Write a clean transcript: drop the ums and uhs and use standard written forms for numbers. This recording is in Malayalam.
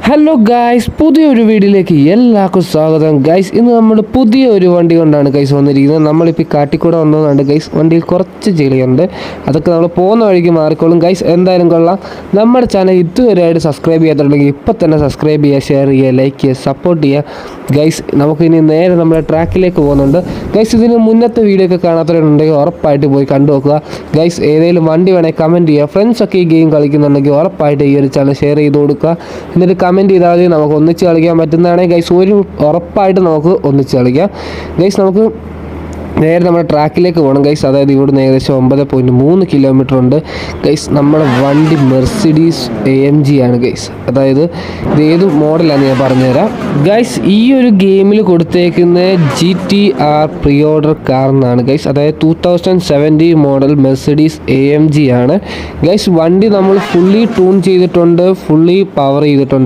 ഹലോ ഗൈസ്, പുതിയൊരു വീഡിയോയിലേക്ക് എല്ലാവർക്കും സ്വാഗതം. ഗൈസ്, ഇന്ന് നമ്മൾ പുതിയ ഒരു വണ്ടി കൊണ്ടാണ് ഗൈസ് വന്നിരിക്കുന്നത്. നമ്മളിപ്പോൾ കാട്ടിക്കൂടെ വന്നതുകൊണ്ട് ഗൈസ് വണ്ടിയിൽ കുറച്ച് ചെളിയുണ്ട്, അതൊക്കെ നമ്മൾ പോകുന്ന വഴിക്ക് മാറിക്കോളും. ഗൈസ് എന്തായാലും കൊള്ളാം. നമ്മുടെ ചാനൽ ഇതുവരെയായിട്ട് സബ്സ്ക്രൈബ് ചെയ്യാത്തുണ്ടെങ്കിൽ ഇപ്പം തന്നെ സബ്സ്ക്രൈബ് ചെയ്യുക, ഷെയർ ചെയ്യുക, ലൈക്ക് ചെയ്യുക, സപ്പോർട്ട് ചെയ്യുക. ഗൈസ് നമുക്കിനി നേരെ നമ്മുടെ ട്രാക്കിലേക്ക് പോകുന്നുണ്ട്. ഗൈസ് ഇതിന് മുന്നത്തെ വീഡിയോ ഒക്കെ കാണാത്തവരുണ്ടെങ്കിൽ ഉറപ്പായിട്ട് പോയി കണ്ടു നോക്കുക. ഗൈസ് ഏതെങ്കിലും വണ്ടി വേണമെങ്കിൽ കമൻറ്റ് ചെയ്യുക. ഫ്രണ്ട്സൊക്കെ ഈ ഗെയിം കളിക്കുന്നുണ്ടെങ്കിൽ ഉറപ്പായിട്ട് ഈ ഒരു ചാനൽ ഷെയർ ചെയ്ത് കൊടുക്കുക. എന്നിട്ട് കമൻറ്റ് ചെയ്താൽ മതി. നമുക്ക് ഒന്നിച്ച് കളിക്കാൻ പറ്റുന്നതാണെങ്കിൽ ഗൈസ് ഉറപ്പായിട്ട് നമുക്ക് ഒന്നിച്ച് കളിക്കാം. ഗൈസ് നമുക്ക് നേരെ നമ്മുടെ ട്രാക്കിലേക്ക് പോകണം ഗൈസ്. അതായത് ഇവിടുന്ന് ഏകദേശം 9.3 കിലോമീറ്റർ ഉണ്ട് ഗൈസ്. നമ്മുടെ വണ്ടി മെർസിഡീസ് AMG ആണ് ഗൈസ്. അതായത് ഇത് ഏത് മോഡലാണെന്ന് ഞാൻ പറഞ്ഞുതരാം ഗൈസ്. ഈ ഒരു ഗെയിമിൽ കൊടുത്തേക്കുന്ന GTR പ്രീ ഓർഡർ കാർ എന്നാണ് ഗൈസ്. അതായത് 2017 മോഡൽ മെർസിഡീസ് AMG ആണ് ഗൈസ്. വണ്ടി നമ്മൾ ഫുള്ളി ട്യൂൺ ചെയ്തിട്ടുണ്ട്, ഫുള്ളി പവർ ചെയ്തിട്ടുണ്ട്.